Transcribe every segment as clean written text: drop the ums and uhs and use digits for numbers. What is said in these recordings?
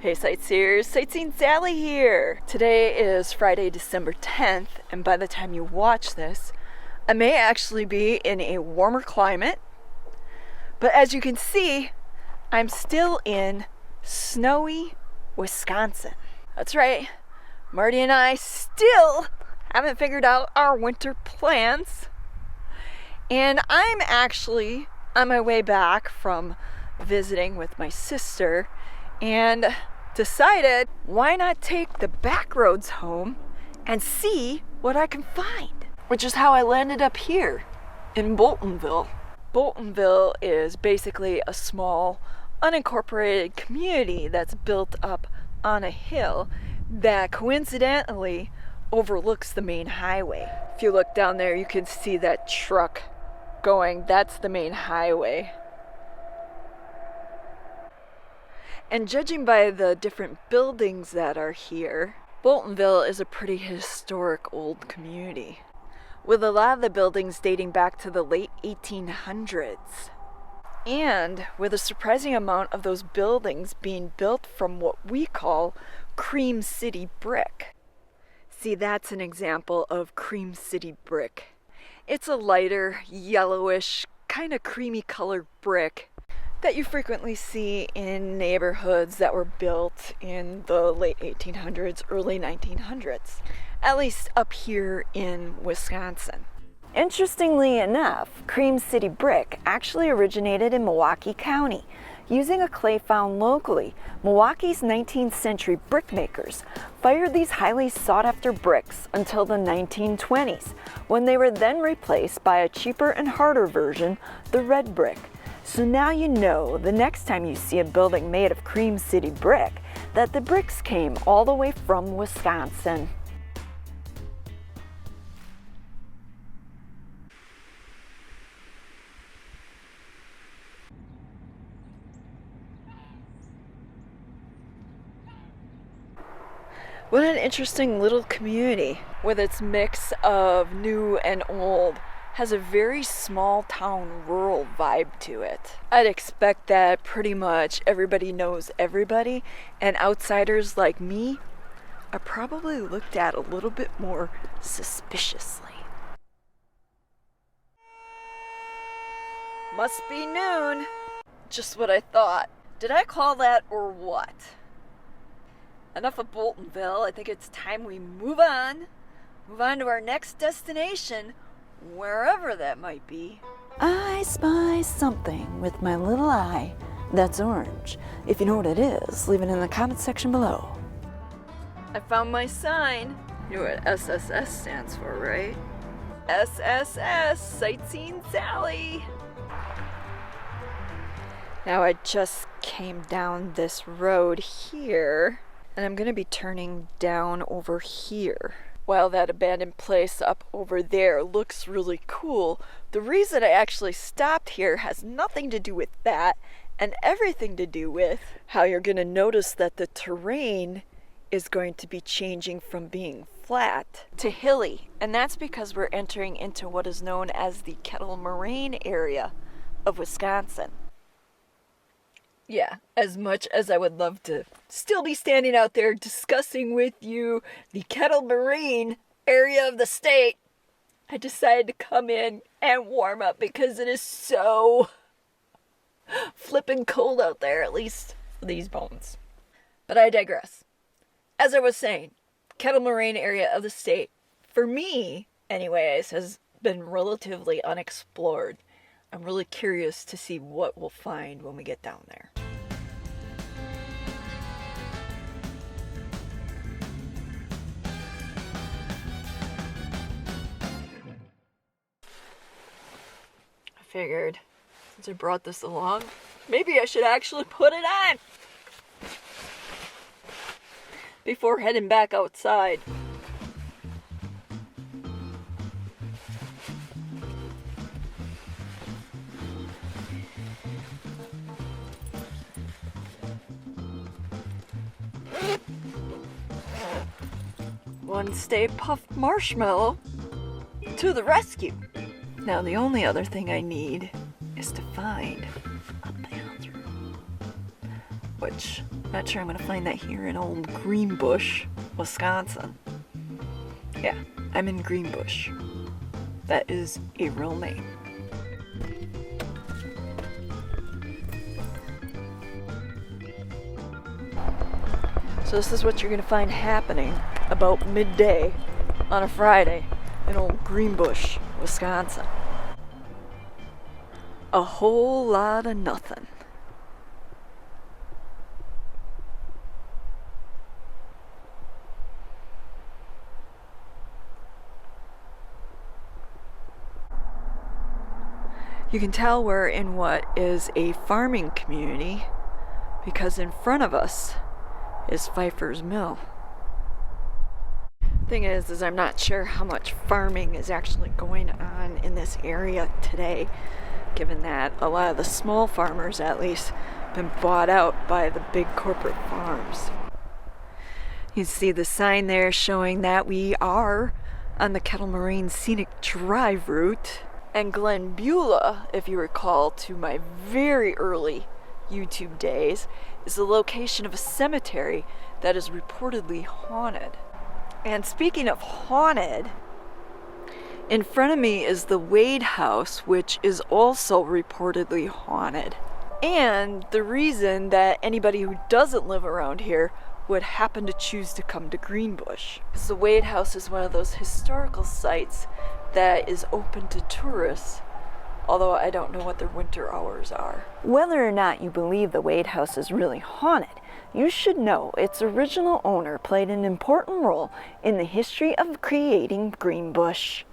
Hey sightseers, Sightseeing Sally here! Today is Friday, December 10th, and by the time you watch this, I may actually be in a warmer climate. But as you can see, I'm still in snowy Wisconsin. That's right, Marty and I still haven't figured out our winter plans. And I'm actually on my way back from visiting with my sister and decided why not take the back roads home and see what I can find, which is how I landed up here in Boltonville. Boltonville is basically a small unincorporated community that's built up on a hill that coincidentally overlooks the main highway. If you look down there, you can see that truck going. That's the main highway. And judging by the different buildings that are here, Boltonville is a pretty historic old community, with a lot of the buildings dating back to the late 1800s. And with a surprising amount of those buildings being built from what we call Cream City brick. See, that's an example of Cream City brick. It's a lighter, yellowish, kind of creamy colored brick that you frequently see in neighborhoods that were built in the late 1800s, early 1900s, at least up here in Wisconsin. Interestingly enough, Cream City brick actually originated in Milwaukee County. Using a clay found locally, Milwaukee's 19th century brickmakers fired these highly sought-after bricks until the 1920s, when they were then replaced by a cheaper and harder version, the red brick. So now you know the next time you see a building made of Cream City brick that the bricks came all the way from Wisconsin. What an interesting little community with its mix of new and old. Has a very small town rural vibe to it. I'd expect that pretty much everybody knows everybody, and outsiders like me are probably looked at a little bit more suspiciously. Must be noon. Just what I thought. Did I call that or what? Enough of Boltonville. I think it's time we move on. Move on to our next destination, wherever that might be. I spy something with my little eye that's orange. If you know what it is, leave it in the comment section below. I found my sign. You know what SSS stands for, right? SSS, Sightseeing Sally. Now I just came down this road here, and I'm gonna be turning down over here. While that abandoned place up over there looks really cool, the reason I actually stopped here has nothing to do with that and everything to do with how you're going to notice that the terrain is going to be changing from being flat to hilly. And that's because we're entering into what is known as the Kettle Moraine area of Wisconsin. Yeah, as much as I would love to still be standing out there discussing with you the Kettle Moraine area of the state, I decided to come in and warm up because it is so flippin' cold out there, at least for these bones. But I digress. As I was saying, Kettle Moraine area of the state, for me, anyways, has been relatively unexplored. I'm really curious to see what we'll find when we get down there. I figured, since I brought this along, maybe I should actually put it on before heading back outside. One Stay Puft Marshmallow to the rescue. Now the only other thing I need is to find a bathroom. which not sure I'm gonna find that here in old Greenbush, Wisconsin. Yeah, I'm in Greenbush. That is a real name. So this is what you're gonna find happening about midday on a Friday in old Greenbush, Wisconsin. A whole lot of nothing. You can tell we're in what is a farming community because in front of us is Pfeiffer's Mill. Thing is I'm not sure how much farming is actually going on in this area today, given that a lot of the small farmers, at least, have been bought out by the big corporate farms. You see the sign there showing that we are on the Kettle Moraine Scenic Route. And Glen Beulah, if you recall to my very early YouTube days, is the location of a cemetery that is reportedly haunted. And speaking of haunted, in front of me is the Wade House, which is also reportedly haunted. And the reason that anybody who doesn't live around here would happen to choose to come to Greenbush. Because the Wade House is one of those historical sites that is open to tourists, although I don't know what their winter hours are. Whether or not you believe the Wade House is really haunted, you should know its original owner played an important role in the history of creating Greenbush.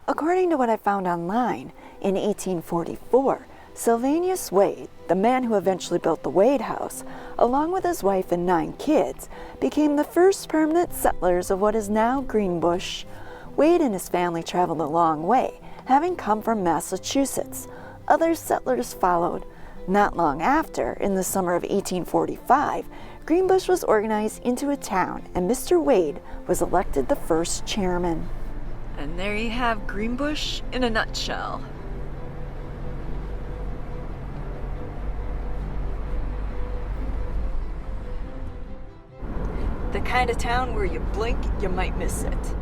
According to what I found online, in 1844, Sylvanus Wade, the man who eventually built the Wade House, along with his wife and 9 kids, became the first permanent settlers of what is now Greenbush. Wade and his family traveled a long way, having come from Massachusetts. Other settlers followed. Not long after, in the summer of 1845, Greenbush was organized into a town, and Mr. Wade was elected the first chairman. And there you have Greenbush in a nutshell. The kind of town where you blink, you might miss it.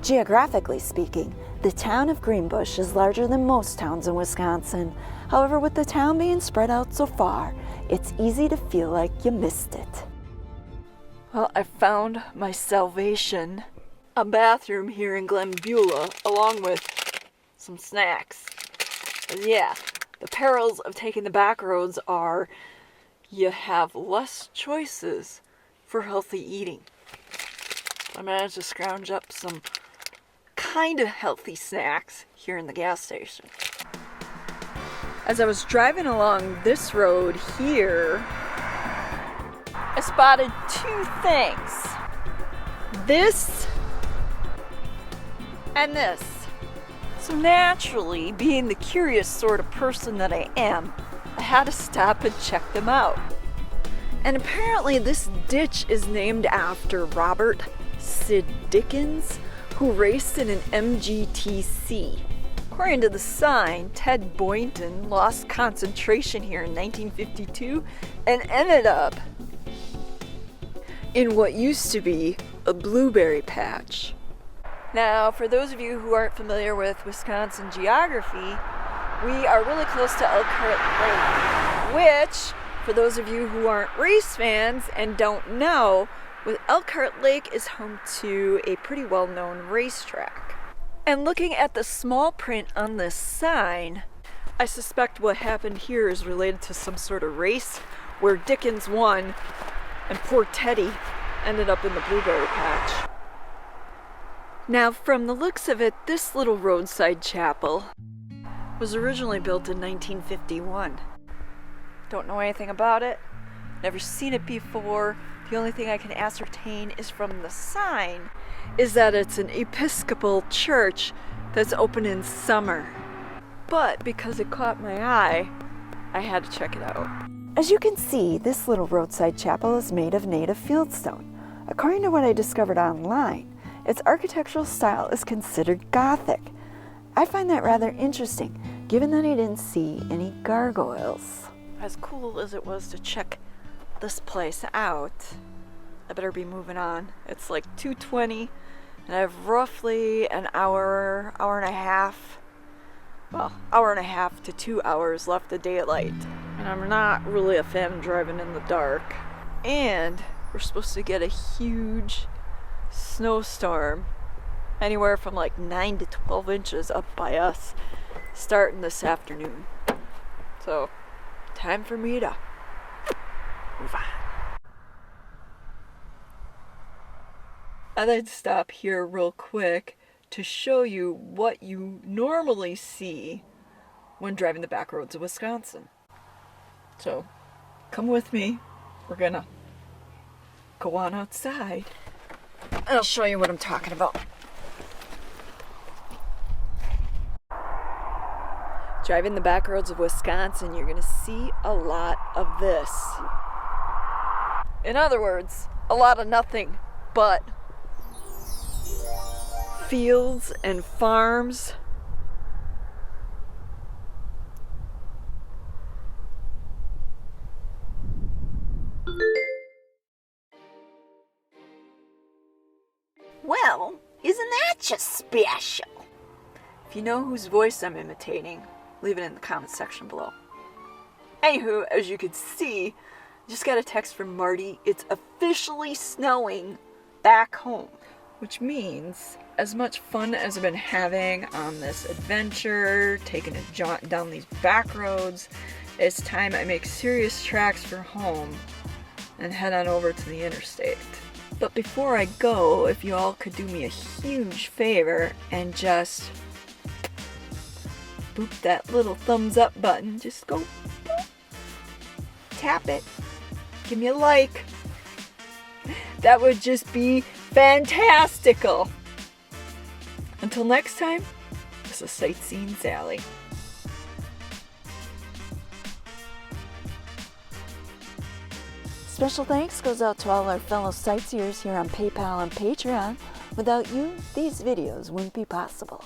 Geographically speaking, the town of Greenbush is larger than most towns in Wisconsin. However, with the town being spread out so far, it's easy to feel like you missed it. Well, I found my salvation. A bathroom here in Glen Beulah, along with some snacks. Yeah, the perils of taking the back roads are you have less choices for healthy eating. I managed to scrounge up some kind of healthy snacks here in the gas station. As I was driving along this road here, I spotted 2 things. This and this. So naturally, being the curious sort of person that I am, I had to stop and check them out. And apparently this ditch is named after Robert Sid Dickens, who raced in an MGTC. According to the sign, Ted Boynton lost concentration here in 1952 and ended up in what used to be a blueberry patch. Now, for those of you who aren't familiar with Wisconsin geography, we are really close to Elkhart Lake, which, for those of you who aren't race fans and don't know, Elkhart Lake is home to a pretty well-known racetrack. And looking at the small print on this sign, I suspect what happened here is related to some sort of race where Dickens won and poor Teddy ended up in the blueberry patch. Now, from the looks of it, this little roadside chapel was originally built in 1951. Don't know anything about it, never seen it before. The only thing I can ascertain is from the sign is that it's an Episcopal church that's open in summer. But because it caught my eye, I had to check it out. As you can see, this little roadside chapel is made of native fieldstone. According to what I discovered online, its architectural style is considered Gothic. I find that rather interesting, given that I didn't see any gargoyles. As cool as it was to check this place out, I better be moving on. It's like 2:20 and I have roughly an hour, hour and a half, well, hour and a half to 2 hours left of daylight. And I'm not really a fan of driving in the dark. And we're supposed to get a huge snowstorm, anywhere from like 9 to 12 inches up by us, starting this afternoon. So, time for me to move on. I thought I'd stop here real quick to show you what you normally see when driving the back roads of Wisconsin. So, come with me. We're gonna go on outside and I'll show you what I'm talking about. Driving the back roads of Wisconsin, you're gonna see a lot of this. In other words, a lot of nothing but fields and farms. Well, isn't that just special? If you know whose voice I'm imitating, leave it in the comments section below. Anywho, as you can see, I just got a text from Marty. It's officially snowing back home. Which means, as much fun as I've been having on this adventure, taking a jaunt down these back roads, it's time I make serious tracks for home and head on over to the interstate. But before I go, if you all could do me a huge favor and just boop that little thumbs up button, just go boop, tap it, give me a like. That would just be fantastical. Until next time, this is Sightseeing Sally. Special thanks goes out to all our fellow sightseers here on PayPal and Patreon. Without you, these videos wouldn't be possible.